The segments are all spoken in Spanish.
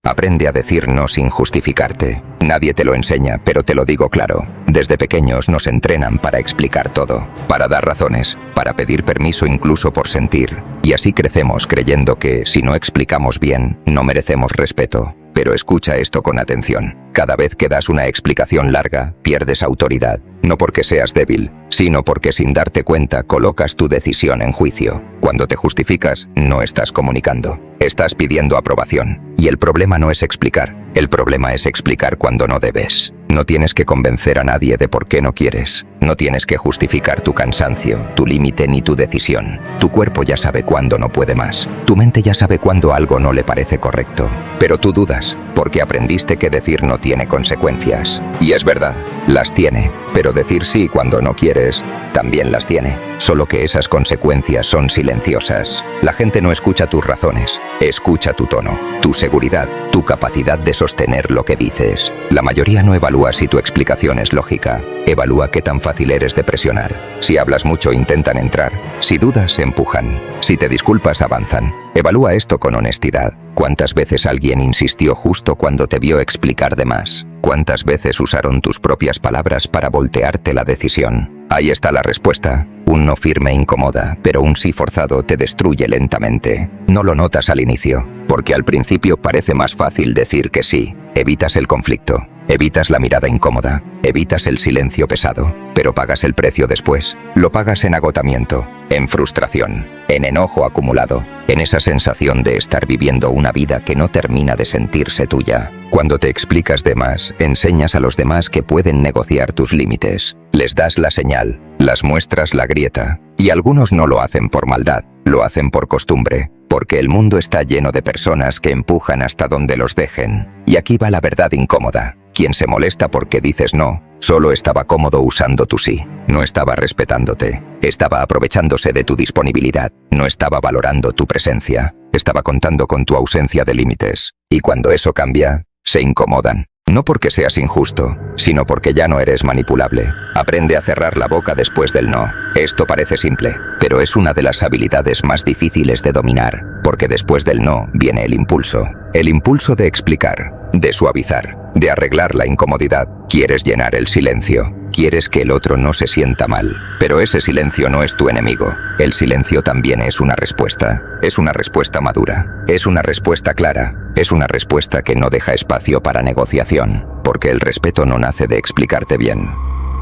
Aprende a decir no sin justificarte. Nadie te lo enseña, pero te lo digo claro. Desde pequeños nos entrenan para explicar todo, para dar razones, para pedir permiso incluso por sentir. Y así crecemos creyendo que, si no explicamos bien, no merecemos respeto. Pero escucha esto con atención. Cada vez que das una explicación larga, pierdes autoridad. No porque seas débil, sino porque sin darte cuenta colocas tu decisión en juicio. Cuando te justificas, no estás comunicando. Estás pidiendo aprobación. Y el problema no es explicar. El problema es explicar cuando no debes. No tienes que convencer a nadie de por qué no quieres. No tienes que justificar tu cansancio, tu límite ni tu decisión. Tu cuerpo ya sabe cuándo no puede más. Tu mente ya sabe cuándo algo no le parece correcto. Pero tú dudas, porque aprendiste que decir no tiene consecuencias. Y es verdad, las tiene. Pero decir sí cuando no quieres, también las tiene. Solo que esas consecuencias son silenciosas. La gente no escucha tus razones, escucha tu tono, tu seguridad, tu capacidad de sostener lo que dices. La mayoría no evalúa si tu explicación es lógica. Evalúa qué tan fácil eres de presionar. Si hablas mucho, intentan entrar. Si dudas, empujan. Si te disculpas, avanzan. Evalúa esto con honestidad. ¿Cuántas veces alguien insistió justo cuando te vio explicar de más? ¿Cuántas veces usaron tus propias palabras para voltearte la decisión? Ahí está la respuesta. Un no firme incomoda, pero un sí forzado te destruye lentamente. No lo notas al inicio, porque al principio parece más fácil decir que sí. Evitas el conflicto. Evitas la mirada incómoda, evitas el silencio pesado, pero pagas el precio después. Lo pagas en agotamiento, en frustración, en enojo acumulado, en esa sensación de estar viviendo una vida que no termina de sentirse tuya. Cuando te explicas de más, enseñas a los demás que pueden negociar tus límites. Les das la señal, las muestras la grieta. Y algunos no lo hacen por maldad, lo hacen por costumbre. Porque el mundo está lleno de personas que empujan hasta donde los dejen. Y aquí va la verdad incómoda. Quien se molesta porque dices no, solo estaba cómodo usando tu sí. No estaba respetándote. Estaba aprovechándose de tu disponibilidad. No estaba valorando tu presencia. Estaba contando con tu ausencia de límites. Y cuando eso cambia, se incomodan. No porque seas injusto, sino porque ya no eres manipulable. Aprende a cerrar la boca después del no. Esto parece simple, pero es una de las habilidades más difíciles de dominar, porque después del no viene el impulso. El impulso de explicar, de suavizar, de arreglar la incomodidad. Quieres llenar el silencio. Quieres que el otro no se sienta mal, pero ese silencio no es tu enemigo. El silencio también es una respuesta. Es una respuesta madura. Es una respuesta clara. Es una respuesta que no deja espacio para negociación, porque el respeto no nace de explicarte bien.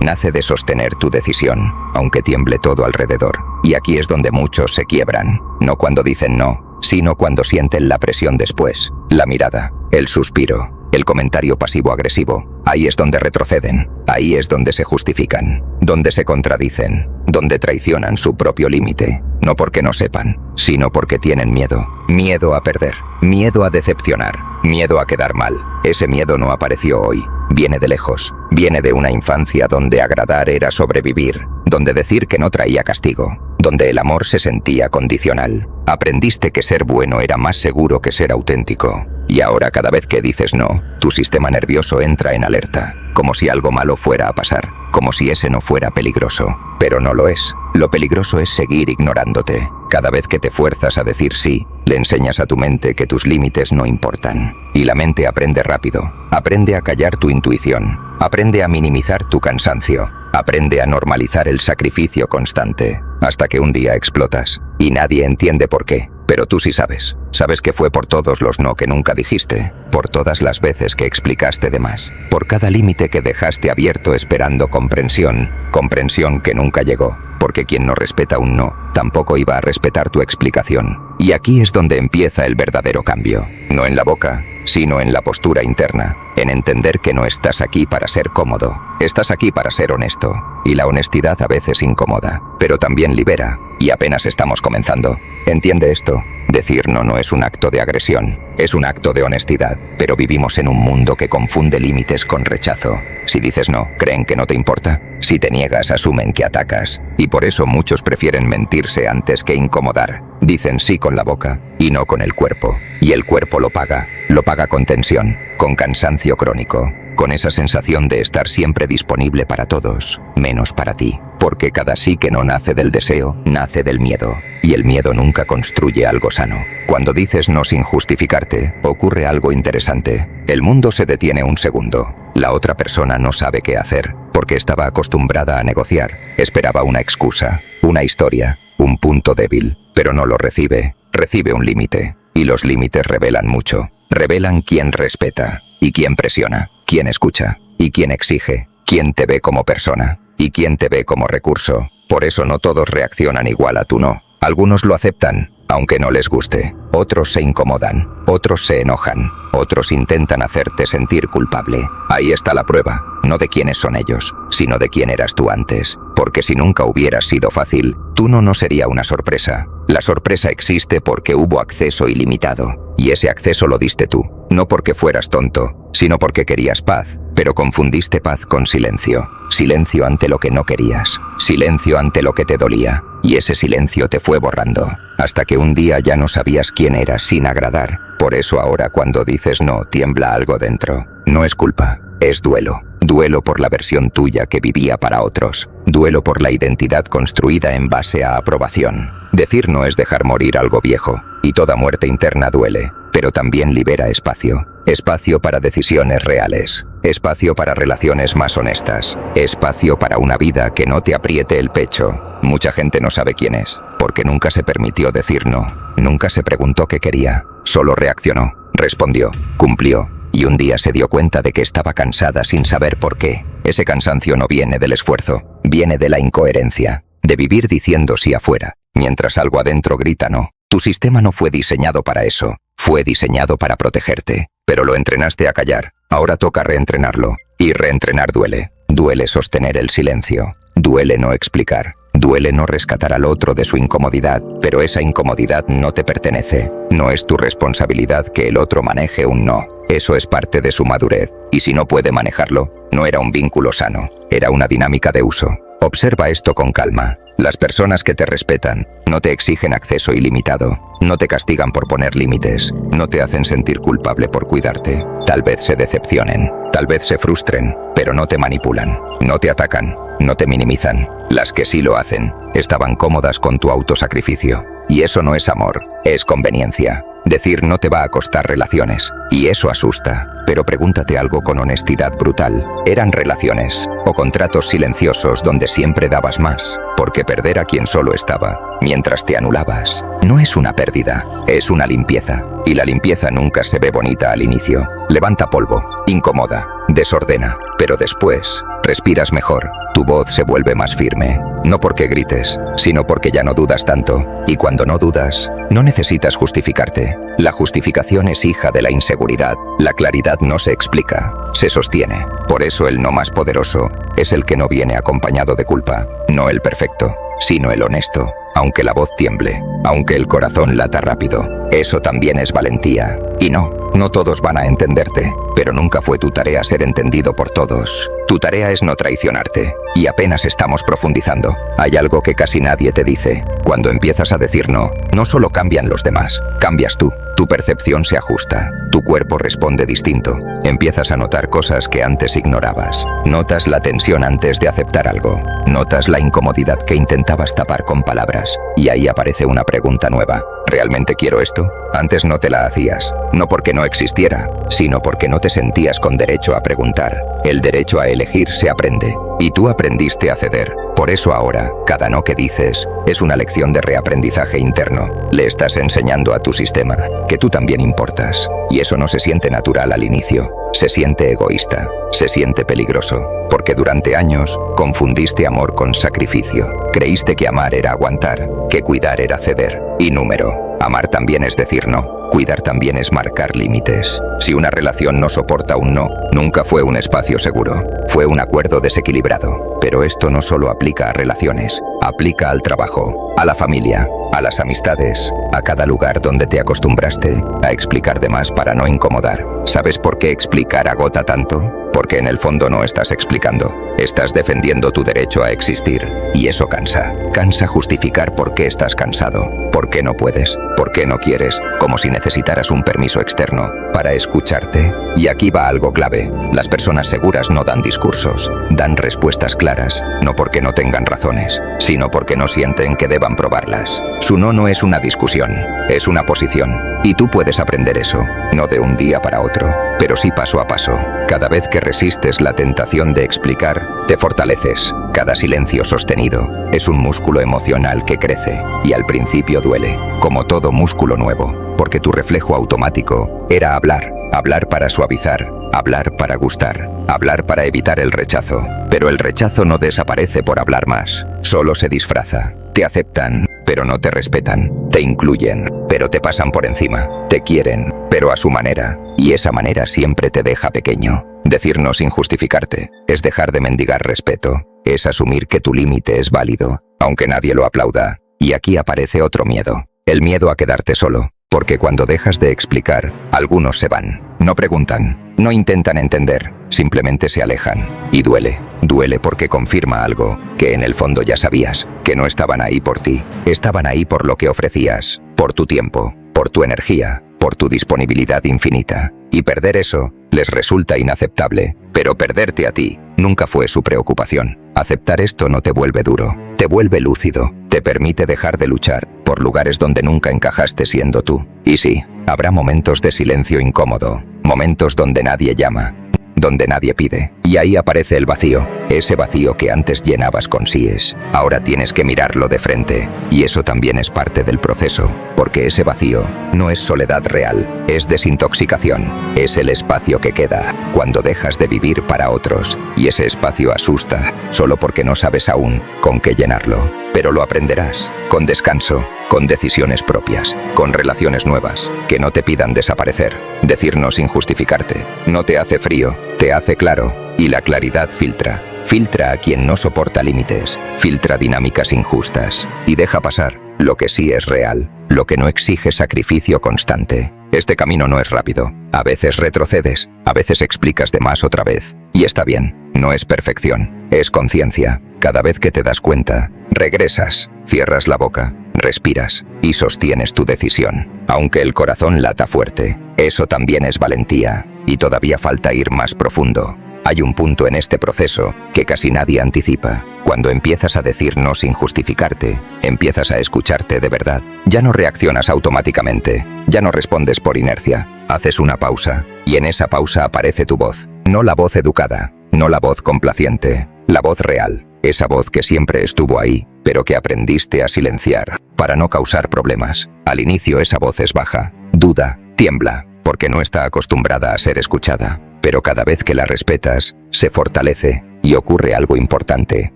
Nace de sostener tu decisión, aunque tiemble todo alrededor. Y aquí es donde muchos se quiebran. No cuando dicen no, sino cuando sienten la presión después. La mirada, el suspiro, el comentario pasivo-agresivo. Ahí es donde retroceden. Ahí es donde se justifican. Donde se contradicen. Donde traicionan su propio límite. No porque no sepan, sino porque tienen miedo. Miedo a perder. Miedo a decepcionar. Miedo a quedar mal. Ese miedo no apareció hoy. Viene de lejos. Viene de una infancia donde agradar era sobrevivir. Donde decir que no traía castigo. Donde el amor se sentía condicional. Aprendiste que ser bueno era más seguro que ser auténtico. Y ahora cada vez que dices no, tu sistema nervioso entra en alerta. Como si algo malo fuera a pasar. Como si ese no fuera peligroso. Pero no lo es. Lo peligroso es seguir ignorándote. Cada vez que te fuerzas a decir sí, le enseñas a tu mente que tus límites no importan. Y la mente aprende rápido. Aprende a callar tu intuición. Aprende a minimizar tu cansancio. Aprende a normalizar el sacrificio constante. Hasta que un día explotas. Y nadie entiende por qué. Pero tú sí sabes. Sabes que fue por todos los no que nunca dijiste. Por todas las veces que explicaste de más. Por cada límite que dejaste abierto esperando comprensión. Comprensión que nunca llegó. Porque quien no respeta un no, tampoco iba a respetar tu explicación. Y aquí es donde empieza el verdadero cambio. No en la boca, sino en la postura interna. En entender que no estás aquí para ser cómodo. Estás aquí para ser honesto. Y la honestidad a veces incomoda, pero también libera. Y apenas estamos comenzando. Entiende esto. Decir no no es un acto de agresión. Es un acto de honestidad. Pero vivimos en un mundo que confunde límites con rechazo. Si dices no, creen que no te importa. Si te niegas, asumen que atacas. Y por eso muchos prefieren mentirse antes que incomodar. Dicen sí con la boca y no con el cuerpo. Y el cuerpo lo paga. Lo paga con tensión, con cansancio crónico, con esa sensación de estar siempre disponible para todos, menos para ti. Porque cada sí que no nace del deseo, nace del miedo. y el miedo nunca construye algo sano. Cuando dices no sin justificarte, ocurre algo interesante. El mundo se detiene un segundo. La otra persona no sabe qué hacer, porque estaba acostumbrada a negociar. Esperaba una excusa, una historia, un punto débil, pero no lo recibe. Recibe un límite, y los límites revelan mucho. Revelan quién respeta, y quién presiona, quién escucha, y quién exige, quién te ve como persona, y quién te ve como recurso. Por eso no todos reaccionan igual a tu no. Algunos lo aceptan, aunque no les guste. Otros se incomodan, otros se enojan, otros intentan hacerte sentir culpable. Ahí está la prueba, no de quiénes son ellos, sino de quién eras tú antes. Porque si nunca hubieras sido fácil, tu no sería una sorpresa. La sorpresa existe porque hubo acceso ilimitado, y ese acceso lo diste tú. No porque fueras tonto, sino porque querías paz, pero confundiste paz con silencio. Silencio ante lo que no querías, silencio ante lo que te dolía, y ese silencio te fue borrando, hasta que un día ya no sabías quién eras sin agradar. Por eso ahora cuando dices no, tiembla algo dentro. No es culpa, es duelo. Duelo por la versión tuya que vivía para otros. Duelo por la identidad construida en base a aprobación. Decir no es dejar morir algo viejo, y toda muerte interna duele, pero también libera espacio. Espacio para decisiones reales. Espacio para relaciones más honestas. Espacio para una vida que no te apriete el pecho. Mucha gente no sabe quién es, porque nunca se permitió decir no. Nunca se preguntó qué quería. Solo reaccionó, respondió, cumplió. Y un día se dio cuenta de que estaba cansada sin saber por qué. Ese cansancio no viene del esfuerzo, viene de la incoherencia, de vivir diciendo sí afuera, mientras algo adentro grita no. Tu sistema no fue diseñado para eso, fue diseñado para protegerte, pero lo entrenaste a callar. Ahora toca reentrenarlo, y reentrenar duele. Duele sostener el silencio, duele no explicar, duele no rescatar al otro de su incomodidad, pero esa incomodidad no te pertenece. No es tu responsabilidad que el otro maneje un no. Eso es parte de su madurez, y si no puede manejarlo, no era un vínculo sano, era una dinámica de uso. Observa esto con calma. Las personas que te respetan no te exigen acceso ilimitado, no te castigan por poner límites, no te hacen sentir culpable por cuidarte. Tal vez se decepcionen, tal vez se frustren, pero no te manipulan, no te atacan, no te minimizan. Las que sí lo hacen, estaban cómodas con tu autosacrificio. Y eso no es amor, es conveniencia. Decir no te va a costar relaciones, y eso asusta. Pero pregúntate algo con honestidad brutal. ¿Eran relaciones o contratos silenciosos donde siempre dabas más? Porque perder a quien solo estaba, mientras te anulabas, no es una pérdida, es una limpieza. Y la limpieza nunca se ve bonita al inicio. Levanta polvo, incomoda, desordena, pero después respiras mejor, tu voz se vuelve más firme. No porque grites, sino porque ya no dudas tanto. Y cuando no dudas, no necesitas justificarte. La justificación es hija de la inseguridad. La claridad no se explica, se sostiene. Por eso el no más poderoso es el que no viene acompañado de culpa. No el perfecto, sino el honesto. Aunque la voz tiemble, aunque el corazón lata rápido, eso también es valentía. Y no todos van a entenderte, pero nunca fue tu tarea ser entendido por todos. Tu tarea es no traicionarte, y apenas estamos profundizando. Hay algo que casi nadie te dice. Cuando empiezas a decir no solo cambian los demás, cambias tú. Tu percepción se ajusta, tu cuerpo responde distinto. Empiezas a notar cosas que antes ignorabas. Notas la tensión antes de aceptar algo. Notas la incomodidad que intentabas tapar con palabras. Y ahí aparece una pregunta nueva. ¿Realmente quiero esto? Antes no te la hacías, no porque no existiera, sino porque no te sentías con derecho a preguntar. El derecho a elegir se aprende, y tú aprendiste a ceder. Por eso ahora, cada no que dices es una lección de reaprendizaje interno. Le estás enseñando a tu sistema que tú también importas, y eso no se siente natural al inicio. Se siente egoísta, se siente peligroso, porque durante años confundiste amor con sacrificio. Creíste que amar era aguantar, que cuidar era ceder. Y número, amar también es decir no, cuidar también es marcar límites. Si una relación no soporta un no, nunca fue un espacio seguro, fue un acuerdo desequilibrado. Pero esto no solo aplica a relaciones, aplica al trabajo, a la familia, a las amistades, a cada lugar donde te acostumbraste a explicar de más para no incomodar. ¿Sabes por qué explicar agota tanto? Porque en el fondo no estás explicando, estás defendiendo tu derecho a existir, y eso cansa. Cansa justificar por qué estás cansado, por qué no puedes, por qué no quieres, como si necesitaras un permiso externo para escucharte. Y aquí va algo clave. Las personas seguras no dan discursos, dan respuestas claras, no porque no tengan razones, sino porque no sienten que deban probarlas. Su no es una discusión, es una posición. Y tú puedes aprender eso, no de un día para otro, pero sí paso a paso. Cada vez que resistes la tentación de explicar, te fortaleces. Cada silencio sostenido es un músculo emocional que crece, y al principio duele, como todo músculo nuevo, porque tu reflejo automático era hablar, hablar para suavizar, hablar para gustar, hablar para evitar el rechazo. Pero el rechazo no desaparece por hablar más, solo se disfraza. Te aceptan, pero no te respetan. Te incluyen, pero te pasan por encima. Te quieren, pero a su manera, y esa manera siempre te deja pequeño. Decir no sin justificarte es dejar de mendigar respeto, es asumir que tu límite es válido, aunque nadie lo aplauda. Y aquí aparece otro miedo, el miedo a quedarte solo, porque cuando dejas de explicar, algunos se van, no preguntan, no intentan entender, simplemente se alejan. Y duele, duele porque confirma algo que en el fondo ya sabías, que no estaban ahí por ti, estaban ahí por lo que ofrecías, por tu tiempo, por tu energía, por tu disponibilidad infinita. Y perder eso les resulta inaceptable, pero perderte a ti nunca fue su preocupación. Aceptar esto no te vuelve duro, te vuelve lúcido, te permite dejar de luchar por lugares donde nunca encajaste siendo tú. Y sí, habrá momentos de silencio incómodo, momentos donde nadie llama, donde nadie pide. Y ahí aparece el vacío, ese vacío que antes llenabas con síes. Ahora tienes que mirarlo de frente, y eso también es parte del proceso, porque ese vacío no es soledad real, es desintoxicación, es el espacio que queda cuando dejas de vivir para otros, y ese espacio asusta, solo porque no sabes aún con qué llenarlo. Pero lo aprenderás, con descanso, con decisiones propias, con relaciones nuevas, que no te pidan desaparecer. Decir no sin justificarte no te hace frío, te hace claro, y la claridad filtra. Filtra a quien no soporta límites, filtra dinámicas injustas, y deja pasar lo que sí es real, lo que no exige sacrificio constante. Este camino no es rápido, a veces retrocedes, a veces explicas de más otra vez, y está bien, no es perfección, es conciencia. Cada vez que te das cuenta, regresas, cierras la boca, respiras y sostienes tu decisión. Aunque el corazón lata fuerte, eso también es valentía, y todavía falta ir más profundo. Hay un punto en este proceso que casi nadie anticipa. Cuando empiezas a decir no sin justificarte, empiezas a escucharte de verdad. Ya no reaccionas automáticamente, ya no respondes por inercia. Haces una pausa, y en esa pausa aparece tu voz. No la voz educada, no la voz complaciente, la voz real. Esa voz que siempre estuvo ahí, pero que aprendiste a silenciar para no causar problemas. Al inicio esa voz es baja, duda, tiembla, porque no está acostumbrada a ser escuchada. Pero cada vez que la respetas, se fortalece y ocurre algo importante.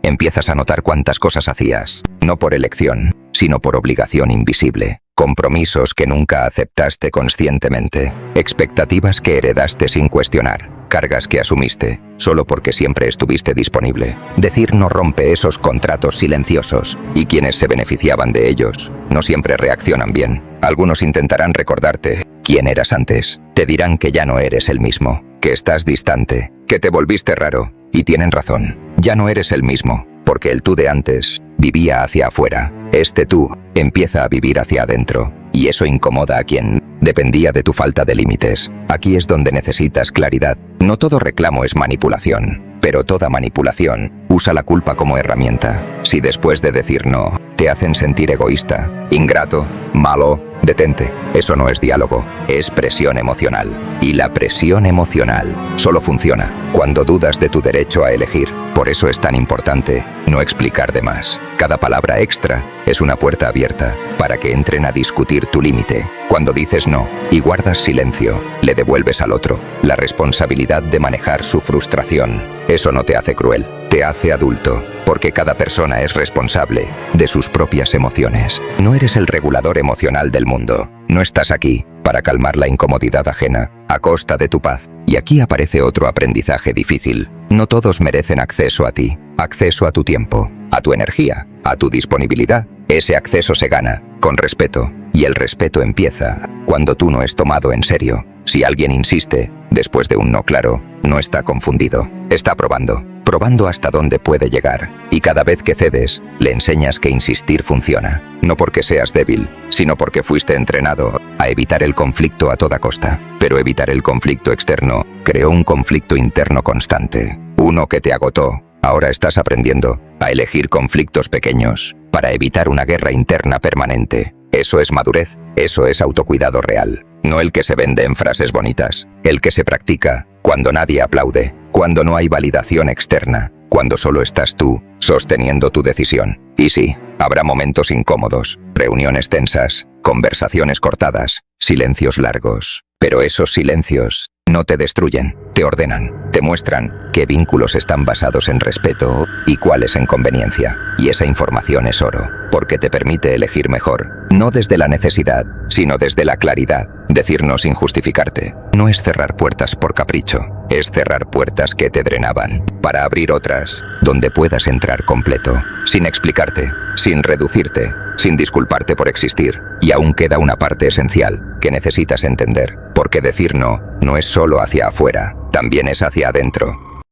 Empiezas a notar cuántas cosas hacías, no por elección, sino por obligación invisible. Compromisos que nunca aceptaste conscientemente, expectativas que heredaste sin cuestionar, cargas que asumiste solo porque siempre estuviste disponible. Decir no rompe esos contratos silenciosos, y quienes se beneficiaban de ellos no siempre reaccionan bien. Algunos intentarán recordarte quién eras antes, te dirán que ya no eres el mismo, que estás distante, que te volviste raro, y tienen razón. Ya no eres el mismo, porque el tú de antes vivía hacia afuera. Este tú empieza a vivir hacia adentro, y eso incomoda a quien dependía de tu falta de límites. Aquí es donde necesitas claridad. No todo reclamo es manipulación, pero toda manipulación usa la culpa como herramienta. Si después de decir no, te hacen sentir egoísta, ingrato, malo, detente. Eso no es diálogo, es presión emocional. Y la presión emocional solo funciona cuando dudas de tu derecho a elegir. Por eso es tan importante no explicar de más. Cada palabra extra es una puerta abierta para que entren a discutir tu límite. Cuando dices no y guardas silencio, le devuelves al otro la responsabilidad de manejar su frustración. Eso no te hace cruel, te hace adulto, porque cada persona es responsable de sus propias emociones. No eres el regulador emocional del mundo. No estás aquí para calmar la incomodidad ajena a costa de tu paz. Y aquí aparece otro aprendizaje difícil. No todos merecen acceso a ti, acceso a tu tiempo, a tu energía, a tu disponibilidad. Ese acceso se gana con respeto, y el respeto empieza cuando tú no es tomado en serio. Si alguien insiste, después de un no claro, no está confundido, está probando. probando hasta dónde puede llegar. Y cada vez que cedes, le enseñas que insistir funciona. No porque seas débil, sino porque fuiste entrenado a evitar el conflicto a toda costa. Pero evitar el conflicto externo creó un conflicto interno constante. Uno que te agotó. Ahora estás aprendiendo a elegir conflictos pequeños para evitar una guerra interna permanente. Eso es madurez, eso es autocuidado real. No el que se vende en frases bonitas, el que se practica cuando nadie aplaude, cuando no hay validación externa, cuando solo estás tú sosteniendo tu decisión. Y sí, habrá momentos incómodos, reuniones tensas, conversaciones cortadas, silencios largos. Pero esos silencios no te destruyen, te ordenan, te muestran qué vínculos están basados en respeto y cuáles en conveniencia. Y esa información es oro, porque te permite elegir mejor, no desde la necesidad, sino desde la claridad. Decirnos sin justificarte no es cerrar puertas por capricho, es cerrar puertas que te drenaban, para abrir otras donde puedas entrar completo, sin explicarte, sin reducirte, sin disculparte por existir. Y aún queda una parte esencial que necesitas entender, porque decir no es solo hacia afuera, también es hacia adentro.